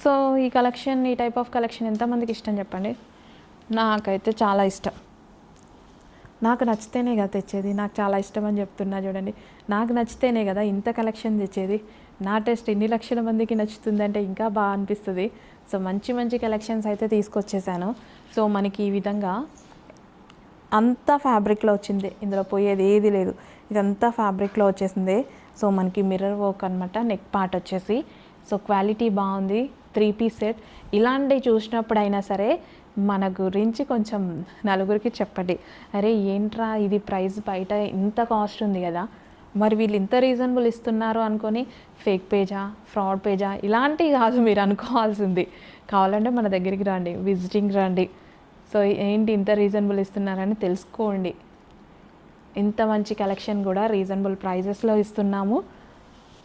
So ఈ collection, ఈ type of collection ఎంతమందికి ఇష్టం చెప్పండి? నాకైతే చాలా ఇష్టం. నాకు నచ్చితేనే కదా తెచ్చేది. నాకు చాలా ఇష్టం అని చెప్తున్నా చూడండి. నాకు నచ్చితేనే కదా ఇంత కలెక్షన్ తెచ్చేది. నా టేస్ట్ ఇన్ని లక్షల మందికి నచ్చుతుందంటే ఇంకా బాగా అనిపిస్తుంది. సో మంచి మంచి కలెక్షన్స్ అయితే తీసుకొచ్చేసాను. సో మనకి ఈ విధంగా అంతా ఫ్యాబ్రిక్లో వచ్చింది, ఇందులో పోయేది ఏది లేదు. ఇదంతా ఫ్యాబ్రిక్లో వచ్చేసింది. సో మనకి మిర్రర్ వర్క్ అనమాట, నెక్ పార్ట్ వచ్చేసి. సో క్వాలిటీ బాగుంది. 3 పీస్ సెట్. ఇలాంటివి చూసినప్పుడు అయినా సరే మన గురించి కొంచెం నలుగురికి చెప్పండి. అరే ఏంట్రా ఇది ప్రైస్ బయట ఇంత కాస్ట్ ఉంది కదా, మరి వీళ్ళు ఇంత రీజనబుల్ ఇస్తున్నారు అనుకొని ఫేక్ పేజా, ఫ్రాడ్ పేజా ఇలాంటివి కాదు మీరు అనుకోవాల్సింది. కావాలంటే మన దగ్గరికి రండి, విజిటింగ్ రండి. సో ఏంటి ఇంత రీజనబుల్ ఇస్తున్నారని తెలుసుకోండి. ఇంత మంచి కలెక్షన్ కూడా రీజనబుల్ ప్రైజెస్లో ఇస్తున్నాము.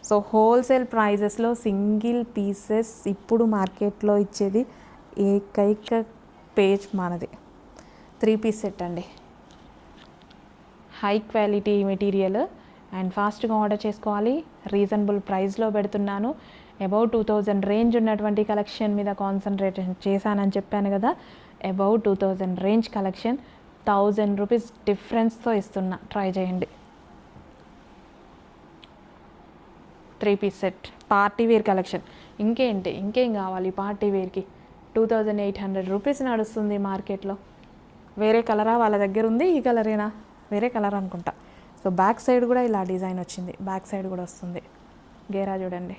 సో హోల్సేల్ ప్రైజెస్లో సింగిల్ పీసెస్ ఇప్పుడు మార్కెట్లో ఇచ్చేది ఏకైక పేజ్ మనది. 3 పీస్ సెట్ అండి. హై క్వాలిటీ మెటీరియల్ అండ్ ఫాస్ట్గా ఆర్డర్ చేసుకోవాలి. రీజనబుల్ ప్రైస్లో పెడుతున్నాను. అబౌవ్ 2000 రేంజ్ ఉన్నటువంటి కలెక్షన్ మీద కాన్సన్ట్రేట్ చేశానని చెప్పాను కదా. అబౌవ్ 2000 రేంజ్ కలెక్షన్ 1000 రూపీస్ డిఫరెన్స్తో ఇస్తున్నా, ట్రై చేయండి. 3 piece set party wear collection. ఇంకేం కావాలి పార్టీ వేర్కి? 2800 రూపీస్ నడుస్తుంది మార్కెట్లో. వేరే కలరా వాళ్ళ దగ్గర ఉంది? ఈ కలరేనా? వేరే కలర్ అనుకుంటా. సో బ్యాక్ సైడ్ కూడా ఇలా డిజైన్ వచ్చింది, బ్యాక్ సైడ్ కూడా వస్తుంది. గేరా చూడండి.